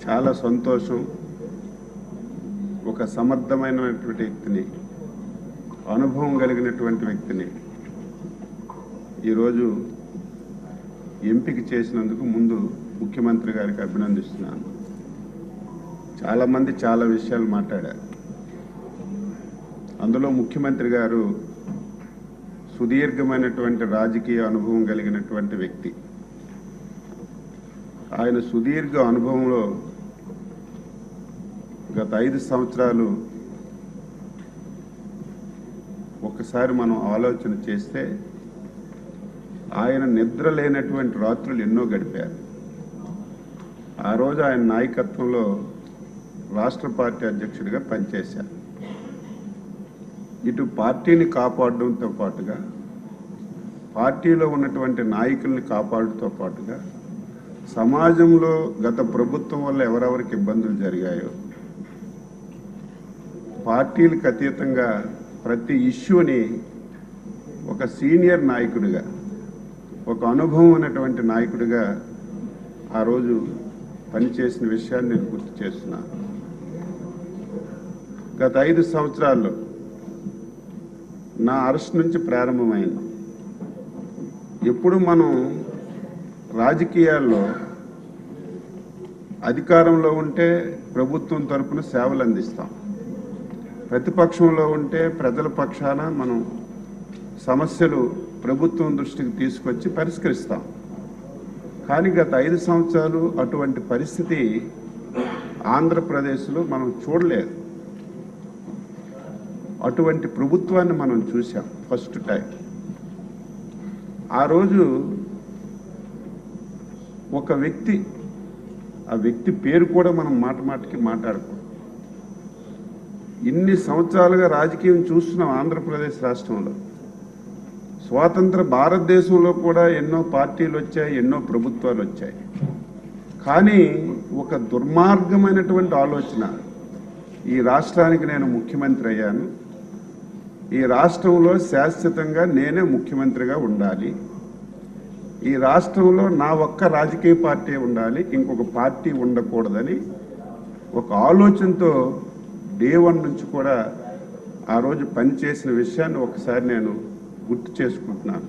చాలా సంతోషం. ఒక సమర్థమైనటువంటి వ్యక్తిని, అనుభవం కలిగినటువంటి వ్యక్తిని ఈరోజు ఎంపిక చేసినందుకు ముందు ముఖ్యమంత్రి గారికి అభినందిస్తున్నాను. చాలామంది చాలా విషయాలు మాట్లాడారు. అందులో ముఖ్యమంత్రి గారు సుదీర్ఘమైనటువంటి రాజకీయ అనుభవం కలిగినటువంటి వ్యక్తి. ఆయన సుదీర్ఘ అనుభవంలో గత 5 సంవత్సరాలు ఒకసారి మనం ఆలోచన చేస్తే ఆయన నిద్ర లేనటువంటి రాత్రులు ఎన్నో గడిపారు. ఆ రోజు ఆయన నాయకత్వంలో రాష్ట్ర పార్టీ అధ్యక్షుడిగా పనిచేశారు. ఇటు పార్టీని కాపాడడంతో పాటుగా, పార్టీలో ఉన్నటువంటి నాయకుల్ని కాపాడడంతో పాటుగా, సమాజంలో గత ప్రభుత్వం వల్ల ఎవరెవరికి ఇబ్బందులు జరిగాయో పార్టీలకు అతీతంగా ప్రతి ఇష్యూని ఒక సీనియర్ నాయకుడిగా, ఒక అనుభవం ఉన్నటువంటి నాయకుడిగా ఆ రోజు పనిచేసిన విషయాన్ని నేను గుర్తు చేస్తున్నాను. గత 5 సంవత్సరాల్లో నా అరెస్ట్ నుంచి ప్రారంభమైంది. ఎప్పుడు మనం రాజకీయాల్లో అధికారంలో ఉంటే ప్రభుత్వం తరపున సేవలు అందిస్తాం, ప్రతిపక్షంలో ఉంటే ప్రజల పక్షాన మనం సమస్యలు ప్రభుత్వం దృష్టికి తీసుకొచ్చి పరిష్కరిస్తాం. కానీ గత 5 సంవత్సరాలు అటువంటి పరిస్థితి ఆంధ్రప్రదేశ్లో మనం చూడలేదు. అటువంటి ప్రభుత్వాన్ని మనం చూసాం ఫస్ట్ టైం. ఆ రోజు ఒక వ్యక్తి, ఆ వ్యక్తి పేరు కూడా మనం మాటికి మాట్లాడుకోం. ఇన్ని సంవత్సరాలుగా రాజకీయం చూస్తున్నాం ఆంధ్రప్రదేశ్ రాష్ట్రంలో. స్వాతంత్ర భారతదేశంలో కూడా ఎన్నో పార్టీలు వచ్చాయి, ఎన్నో ప్రభుత్వాలు వచ్చాయి. కానీ ఒక దుర్మార్గమైనటువంటి ఆలోచన, ఈ రాష్ట్రానికి నేను ముఖ్యమంత్రి అయ్యాను, ఈ రాష్ట్రంలో శాశ్వతంగా నేనే ముఖ్యమంత్రిగా ఉండాలి, ఈ రాష్ట్రంలో నా ఒక్క రాజకీయ పార్టీ ఉండాలి, ఇంకొక పార్టీ ఉండకూడదని ఒక ఆలోచనతో డే 1 నుంచి కూడా ఆ రోజు పనిచేసిన విషయాన్ని ఒకసారి నేను గుర్తు చేసుకుంటున్నాను.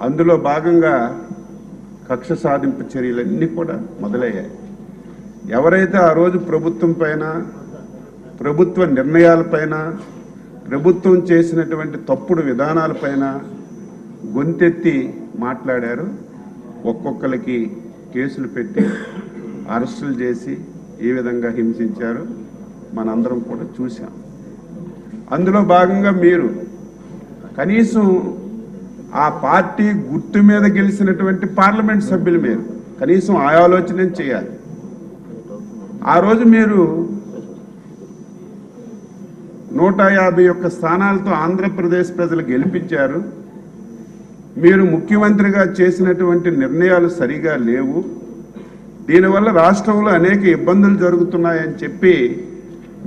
అందులో భాగంగా కక్ష సాధింపు చర్యలన్నీ కూడా మొదలయ్యాయి. ఎవరైతే ఆ రోజు ప్రభుత్వం పైన, ప్రభుత్వ నిర్ణయాలపైన, ప్రభుత్వం చేసినటువంటి తప్పుడు విధానాలపైన గొంతెత్తి మాట్లాడారు, ఒక్కొక్కరికి కేసులు పెట్టి అరెస్టులు చేసి ఏ విధంగా హింసించారో మనందరం కూడా చూసాం. అందులో భాగంగా మీరు కనీసం ఆ పార్టీ గుర్తు మీద గెలిచినటువంటి పార్లమెంట్ సభ్యులు మీరు కనీసం ఆ ఆలోచన చేయాలి. ఆ రోజు మీరు 151 స్థానాలతో ఆంధ్రప్రదేశ్ ప్రజలు గెలిపించారు. మీరు ముఖ్యమంత్రిగా చేసినటువంటి నిర్ణయాలు సరిగా లేవు, దీనివల్ల రాష్ట్రంలో అనేక ఇబ్బందులు జరుగుతున్నాయని చెప్పి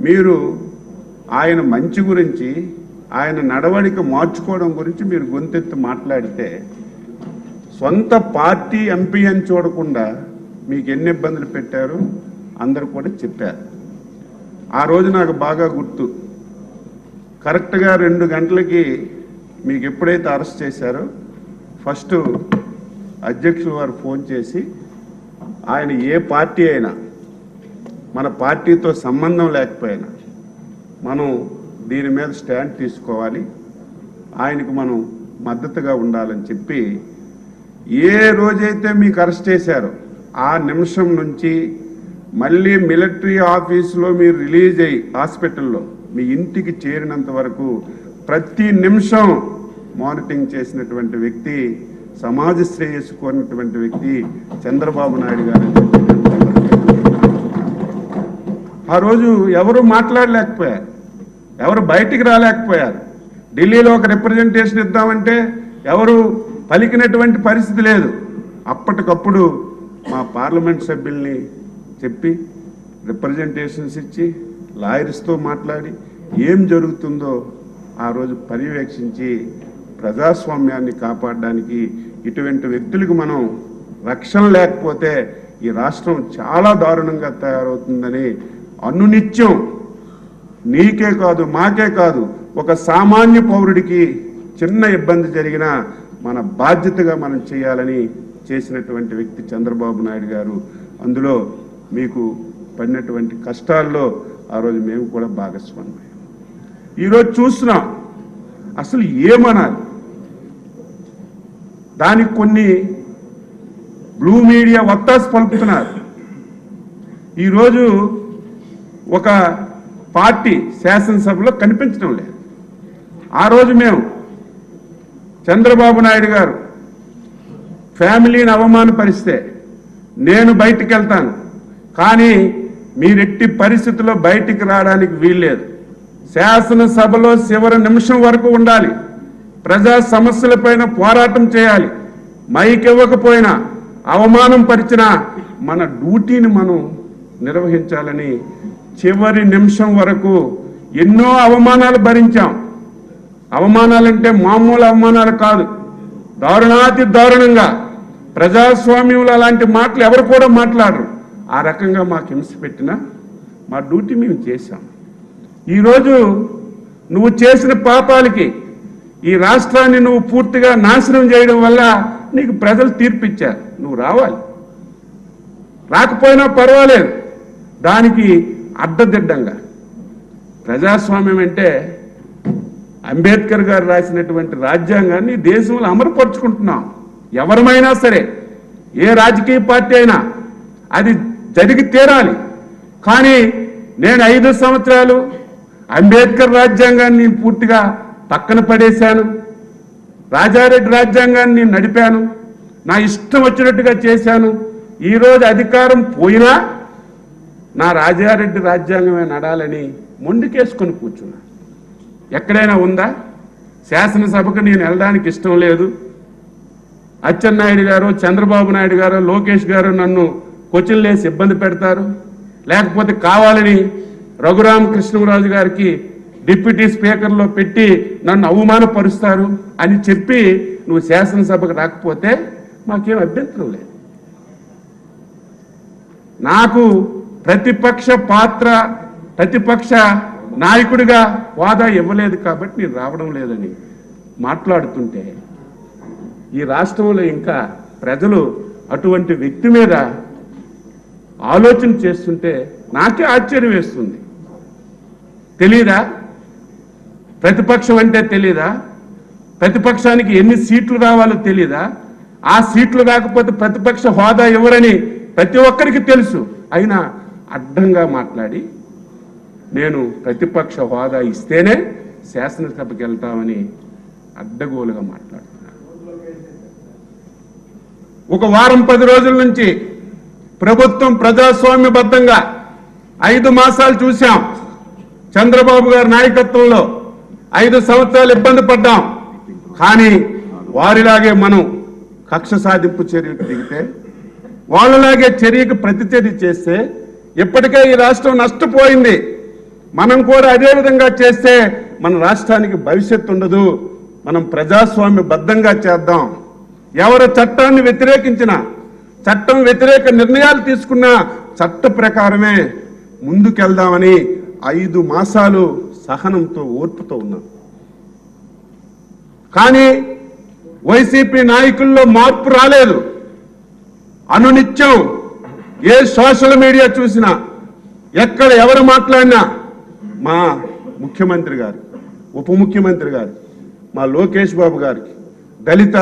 మీరు ఆయన మంచి గురించి, ఆయన నడవడిక మార్చుకోవడం గురించి మీరు గొంతెత్తి మాట్లాడితే, సొంత పార్టీ ఎంపీ అని చూడకుండా మీకు ఎన్ని ఇబ్బందులు పెట్టారో అందరూ కూడా చెప్పారు. ఆ రోజు నాకు బాగా గుర్తు, కరెక్ట్గా 2 గంటలకి మీకు ఎప్పుడైతే అరెస్ట్ చేశారో ఫస్ట్ అధ్యక్షుల వారు ఫోన్ చేసి, ఆయన ఏ పార్టీ అయినా, మన పార్టీతో సంబంధం లేకపోయినా మనం దీని మీద స్టాండ్ తీసుకోవాలి, ఆయనకు మనం మద్దతుగా ఉండాలని చెప్పి, ఏ రోజైతే మీకు అరెస్ట్ చేశారో ఆ నిమిషం నుంచి మళ్ళీ మిలిటరీ ఆఫీసులో మీరు రిలీజ్ అయ్యి హాస్పిటల్లో మీ ఇంటికి చేరినంత వరకు ప్రతి నిమిషం మానిటరింగ్ చేసినటువంటి వ్యక్తి, సమాజ శ్రేయస్సు కోరినటువంటి వ్యక్తి చంద్రబాబు నాయుడు గారు. ఆ రోజు ఎవరు మాట్లాడలేకపోయారు, ఎవరు బయటికి రాలేకపోయారు. ఢిల్లీలో ఒక రిప్రజెంటేషన్ ఇద్దామంటే ఎవరు పలికినటువంటి పరిస్థితి లేదు. అప్పటికప్పుడు మా పార్లమెంట్ సభ్యుల్ని చెప్పి రిప్రజెంటేషన్స్ ఇచ్చి లాయర్స్తో మాట్లాడి ఏం జరుగుతుందో ఆ రోజు పర్యవేక్షించి ప్రజాస్వామ్యాన్ని కాపాడడానికి ఇటువంటి వ్యక్తులకు మనం రక్షణ లేకపోతే ఈ రాష్ట్రం చాలా దారుణంగా తయారవుతుందని అనునిత్యం నీకే కాదు మాకే కాదు ఒక సామాన్య పౌరుడికి చిన్న ఇబ్బంది జరిగినా మన బాధ్యతగా మనం చేయాలని చేసినటువంటి వ్యక్తి చంద్రబాబు నాయుడు గారు. అందులో మీకు పడినటువంటి కష్టాల్లో ఆ రోజు మేము కూడా భాగస్వామ్యం. ఈరోజు చూస్తున్నాం అసలు ఏమనాలి, దానికి కొన్ని బ్లూ మీడియా వత్తాసు పలుకుతున్నారు. ఈరోజు ఒక పార్టీ శాసనసభలో కనిపించడం లేదు. ఆ రోజు మేము చంద్రబాబు నాయుడు గారు ఫ్యామిలీని అవమానపరిస్తే నేను బయటికి వెళ్తాను, కానీ మీరెట్టి పరిస్థితుల్లో బయటికి రావడానికి వీల్లేదు, శాసనసభలో చివరి నిమిషం వరకు ఉండాలి, ప్రజా సమస్యలపైన పోరాటం చేయాలి, మైక్ ఇవ్వకపోయినా అవమానం పరిచిన మన డ్యూటీని మనం నిర్వహించాలని చివరి నిమిషం వరకు ఎన్నో అవమానాలు భరించాం. అవమానాలంటే మామూలు అవమానాలు కాదు, దారుణాతి దారుణంగా ప్రజాస్వామ్యంలో అలాంటి మాటలు ఎవరు కూడా మాట్లాడరు. ఆ రకంగా మాకు హింస పెట్టినా మా డ్యూటీ మేము చేశాం. ఈరోజు నువ్వు చేసిన పాపాలకి ఈ రాష్ట్రాన్ని నువ్వు పూర్తిగా నాశనం చేయడం వల్ల నీకు ప్రజలు తీర్పిచ్చారు. నువ్వు రావాలి, రాకపోయినా పర్వాలేదు, దానికి అడ్డదిడ్డంగా ప్రజాస్వామ్యం అంటే అంబేద్కర్ గారు రాసినటువంటి రాజ్యాంగాన్ని దేశంలో అమలుపరుచుకుంటున్నాం. ఎవరమైనా సరే, ఏ రాజకీయ పార్టీ అయినా అది జరిగి తీరాలి. కానీ నేను 5 సంవత్సరాలు అంబేద్కర్ రాజ్యాంగాన్ని పూర్తిగా పక్కన పడేశాను, రాజారెడ్డి రాజ్యాంగాన్ని నడిపాను, నా ఇష్టం వచ్చినట్టుగా చేశాను. ఈరోజు అధికారం పోయినా నా రాజారెడ్డి రాజ్యాంగమే నడాలని మొండికేసుకొని కూర్చున్నా. ఎక్కడైనా ఉందా? శాసనసభకు నేను వెళ్ళడానికి ఇష్టం లేదు, అచ్చెన్నాయుడు గారు, చంద్రబాబు నాయుడు గారు, లోకేష్ గారు నన్ను కొచ్చిన్లేసి ఇబ్బంది పెడతారు, లేకపోతే కావాలని రఘురామకృష్ణరాజు గారికి డిప్యూటీ స్పీకర్లో పెట్టి నన్ను అవమానపరుస్తారు అని చెప్పి నువ్వు శాసనసభకు రాకపోతే మాకేం అభ్యంతరం లేదు. నాకు ప్రతిపక్ష పాత్ర, ప్రతిపక్ష నాయకుడిగా హోదా ఇవ్వలేదు కాబట్టి నేను రావడం లేదని మాట్లాడుతుంటే ఈ రాష్ట్రంలో ఇంకా ప్రజలు అటువంటి వ్యక్తి మీద ఆలోచన చేస్తుంటే నాకే ఆశ్చర్యం వేస్తుంది. తెలీదా? ప్రతిపక్షం అంటే తెలీదా? ప్రతిపక్షానికి ఎన్ని సీట్లు రావాలో తెలీదా? ఆ సీట్లు రాకపోతే ప్రతిపక్ష హోదా ఎవరని ప్రతి ఒక్కరికి తెలుసు. అయినా అడ్డంగా మాట్లాడి నేను ప్రతిపక్ష హోదా ఇస్తేనే శాసనసభకి వెళ్తామని అడ్డగోలుగా మాట్లాడుతున్నాను. ఒక వారం 10 రోజుల నుంచి ప్రభుత్వం ప్రజాస్వామ్యబద్ధంగా 5 మాసాలు చూశాం. చంద్రబాబు గారి నాయకత్వంలో 5 సంవత్సరాలు ఇబ్బంది పడ్డాం. కానీ వారిలాగే మనం కక్ష సాధింపు చర్యకు దిగితే, వాళ్ళలాగే చర్యకు ప్రతిచర్య చేస్తే ఇప్పటికే ఈ రాష్ట్రం నష్టపోయింది. మనం కూడా అదే విధంగా చేస్తే మన రాష్ట్రానికి భవిష్యత్తు ఉండదు. మనం ప్రజాస్వామ్యబద్ధంగా చేద్దాం. ఎవరు చట్టాన్ని వ్యతిరేకించినా, చట్టం వ్యతిరేక నిర్ణయాలు తీసుకున్నా చట్ట ప్రకారమే ముందుకెళ్దామని 5 మాసాలు సహనంతో, ఓర్పుతో ఉన్నాం. కానీ వైసీపీ నాయకుల్లో మార్పు రాలేదు. అనునిత్యం ఏ సోషల్ మీడియా చూసినా, ఎక్కడ ఎవరు మాట్లాడినా మా ముఖ్యమంత్రి గారు, ఉప ముఖ్యమంత్రి గారు, మా లోకేష్ బాబు గారికి దళిత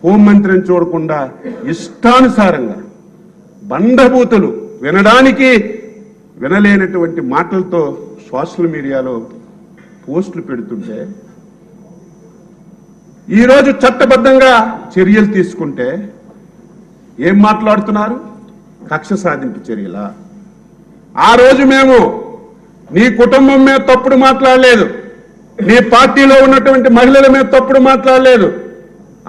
హోంమంత్రిని చూడకుండా ఇష్టానుసారంగా బండబూతులు, వినడానికి వినలేనటువంటి మాటలతో సోషల్ మీడియాలో పోస్టులు పెడుతుంటే, ఈరోజు చట్టబద్ధంగా చర్యలు తీసుకుంటే ఏం మాట్లాడుతున్నారు? కక్ష సాధింపు చర్యలా? ఆ రోజు మేము నీ కుటుంబం మీద తప్పుడు మాట్లాడలేదు, నీ పార్టీలో ఉన్నటువంటి మహిళల మీద తప్పుడు మాట్లాడలేదు.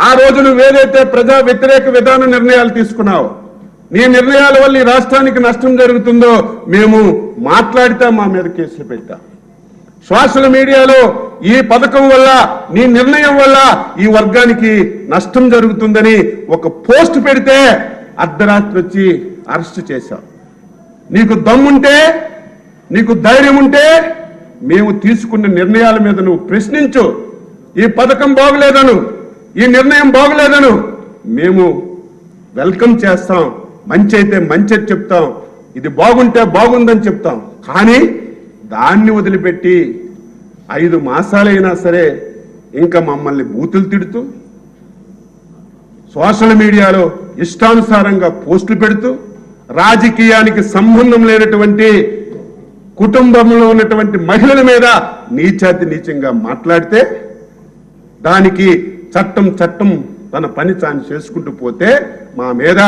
ఆ రోజు నువ్వు ఏదైతే ప్రజా వ్యతిరేక విధాన నిర్ణయాలు తీసుకున్నావు, నీ నిర్ణయాల వల్ల ఈ రాష్ట్రానికి నష్టం జరుగుతుందో మేము మాట్లాడితే మా మీద కేసులు పెట్టాం. సోషల్ మీడియాలో ఈ పథకం వల్ల, నీ నిర్ణయం వల్ల ఈ వర్గానికి నష్టం జరుగుతుందని ఒక పోస్ట్ పెడితే అర్ధరాత్రి వచ్చి అరెస్ట్ చేశావు. నీకు దమ్ముంటే, నీకు ధైర్యం ఉంటే మేము తీసుకున్న నిర్ణయాల మీద నువ్వు ప్రశ్నించు. ఈ పథకం బాగులేదను, ఈ నిర్ణయం బాగులేదను, మేము వెల్కమ్ చేస్తాం. మంచి అయితే మంచి చెప్తాం, ఇది బాగుంటే బాగుందని చెప్తాం. కానీ దాన్ని వదిలిపెట్టి 5 మాసాలైనా సరే ఇంకా మమ్మల్ని బూతులు తిడుతూ, సోషల్ మీడియాలో ఇష్టానుసారంగా పోస్టులు పెడుతూ, రాజకీయానికి సంబంధం లేనటువంటి కుటుంబంలో ఉన్నటువంటి మహిళల మీద నీచాతి నీచంగా మాట్లాడితే దానికి చట్టం తన పని తాను చేసుకుంటూ పోతే మా మీద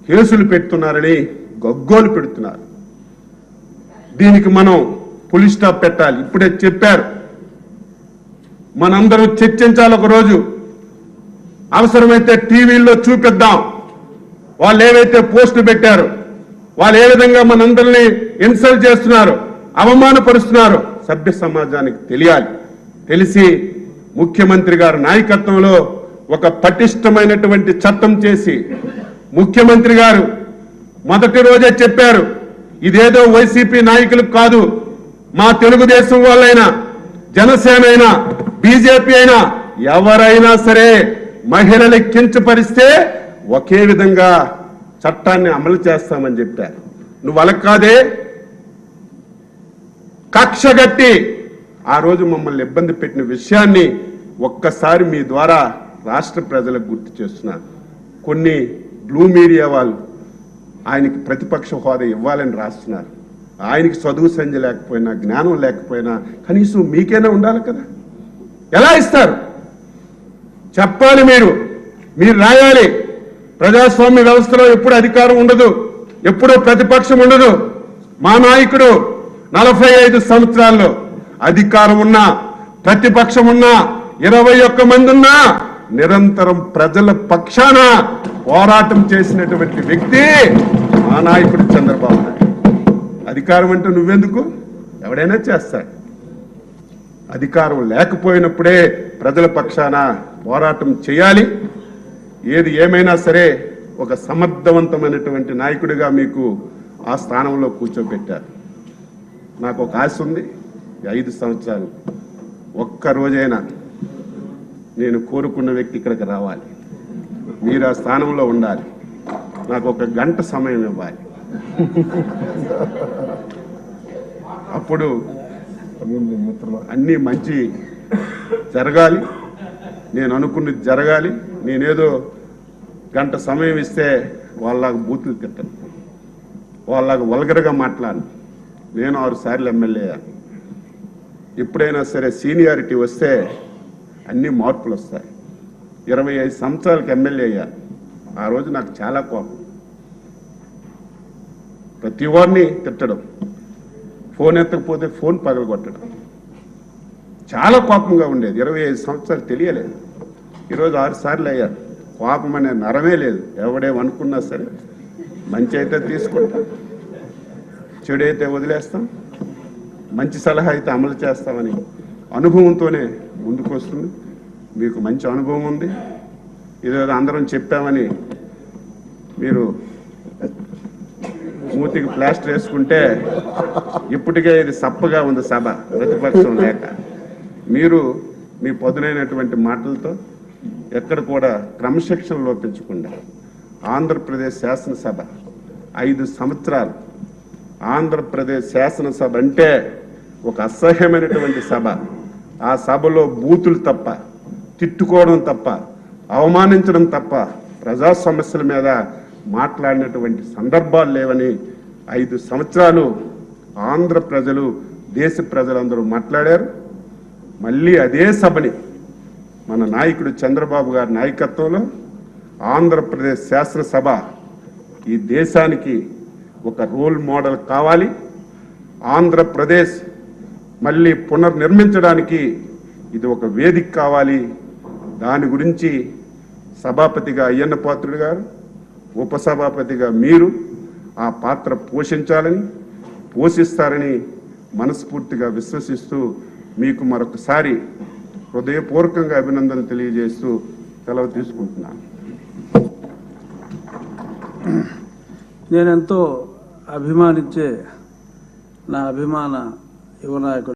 కేసులు పెడుతున్నారని గగ్గోలు పెడుతున్నారు. దీనికి మనం ఫుల్ స్టాప్ పెట్టాలి. ఇప్పుడే చెప్పారు, మనందరూ చర్చించాలి. ఒక రోజు అవసరమైతే టీవీల్లో చూపిద్దాం. వాళ్ళు ఏవైతే పోస్టులు పెట్టారు, వాళ్ళు ఏ విధంగా మనందరినీ ఇన్సల్ట్ చేస్తున్నారు, అవమానపరుస్తున్నారు, సభ్య సమాజానికి తెలియాలి. తెలిసి ముఖ్యమంత్రి గారి నాయకత్వంలో ఒక పటిష్టమైనటువంటి చట్టం చేసి, ముఖ్యమంత్రి గారు మొదటి రోజే చెప్పారు, ఇదేదో వైసీపీ నాయకులకు కాదు, మా తెలుగుదేశం వాళ్ళైనా, జనసేన అయినా, బీజేపీ అయినా, ఎవరైనా సరే మహిళలు కించపరిస్తే ఒకే విధంగా చట్టాన్ని అమలు చేస్తామని చెప్పారు. నువ్వు అలా కాదే, కక్షగట్టి ఆ రోజు మమ్మల్ని ఇబ్బంది పెట్టిన విషయాన్ని ఒక్కసారి మీ ద్వారా రాష్ట్ర ప్రజలకు గుర్తు చేస్తున్నారు. కొన్ని బ్లూ మీడియా వాళ్ళు ఆయనకి ప్రతిపక్ష హోదా ఇవ్వాలని రాస్తున్నారు. ఆయనకి చదువు సంధ్య లేకపోయినా, జ్ఞానం లేకపోయినా కనీసం మీకైనా ఉండాలి కదా. ఎలా ఇస్తారు చెప్పాలి. మీరు రాయాలి. ప్రజాస్వామ్య వ్యవస్థలో ఎప్పుడు అధికారం ఉండదు, ఎప్పుడూ ప్రతిపక్షం ఉండదు. మా నాయకుడు 45 సంవత్సరాల్లో అధికారం ఉన్నా, ప్రతిపక్షం ఉన్నా, 21 మంది ఉన్నా నిరంతరం ప్రజల పక్షాన పోరాటం చేసినటువంటి వ్యక్తి మా నాయకుడు చంద్రబాబు నాయుడు. అధికారం అంటే నువ్వెందుకు, ఎవడైనా చేస్తాడు. అధికారం లేకపోయినప్పుడే ప్రజల పక్షాన పోరాటం చేయాలి. ఏది ఏమైనా సరే ఒక సమర్థవంతమైనటువంటి నాయకుడిగా మీకు ఆ స్థానంలో కూర్చోబెట్టారు. నాకు ఒక ఆశ ఉంది. 5 సంవత్సరాలు ఒక్క రోజైనా నేను కోరుకున్న వ్యక్తి ఇక్కడికి రావాలి, మీరు ఆ స్థానంలో ఉండాలి, నాకు 1 గంట సమయం ఇవ్వాలి. అప్పుడు అన్నీ మంచి జరగాలి, నేను అనుకున్నది జరగాలి. నేనేదో గంట సమయం ఇస్తే వాళ్ళలాగా బూతులు తిట్టను, వాళ్ళలాగా వల్గర్గా మాట్లాడను. నేను 6 సార్లు ఎమ్మెల్యే. ఎప్పుడైనా సరే సీనియారిటీ వస్తే అన్ని మార్పులు వస్తాయి. 25 సంవత్సరాలకు ఎమ్మెల్యే అయ్యా. ఆ రోజు నాకు చాలా కోపం. ప్రతి వారిని తిట్టడం, ఫోన్ ఎత్తకపోతే ఫోన్ పగలగొట్టడం, చాలా కోపంగా ఉండేది. 25 సంవత్సరాలు తెలియలేదు. ఈరోజు 6 సార్లు అయ్యారు. కోపం అనే నరమే లేదు. ఎవడేమనుకున్నా సరే మంచి అయితే తీసుకుంటాం, చెడు అయితే వదిలేస్తాం, మంచి సలహా అయితే అమలు చేస్తామని అనుభవంతోనే ముందుకు వస్తుంది. మీకు మంచి అనుభవం ఉంది. ఇదేదో అందరం చెప్పామని మీరు మూతికి ప్లాస్టర్ వేసుకుంటే ఇప్పటికే ఇది సప్పగా ఉంది సభ, ప్రతిపక్షం లేక. మీరు మీ పదునైనటువంటి మాటలతో ఎక్కడ కూడా క్రమశిక్షణ లోపించకుండా ఆంధ్రప్రదేశ్ శాసనసభ 5 సంవత్సరాలు, ఆంధ్రప్రదేశ్ శాసనసభ అంటే ఒక అసహ్యమైనటువంటి సభ. ఆ సభలో బూతులు తప్ప, తిట్టుకోవడం తప్ప, అవమానించడం తప్ప ప్రజా సమస్యల మీద మాట్లాడినటువంటి సందర్భాలు లేవని 5 సంవత్సరాలు ఆంధ్ర ప్రజలు, దేశ ప్రజలందరూ మాట్లాడారు. మళ్ళీ అదే సభని మన నాయకుడు చంద్రబాబు గారి నాయకత్వంలో ఆంధ్రప్రదేశ్ శాసనసభ ఈ దేశానికి ఒక రోల్ మోడల్ కావాలి. ఆంధ్రప్రదేశ్ మళ్ళీ పునర్నిర్మించడానికి ఇది ఒక వేదిక కావాలి. దాని గురించి సభాపతిగా అయ్యన్న పాత్రుడు గారు, ఉపసభాపతిగా మీరు ఆ పాత్ర పోషించాలని, పోషిస్తారని మనస్ఫూర్తిగా విశ్వసిస్తూ మీకు మరొకసారి హృదయపూర్వకంగా అభినందనలు తెలియజేస్తూ సెలవు తీసుకుంటున్నాను. నేనెంతో అభిమానించే నా అభిమాన యువ నాయకుడు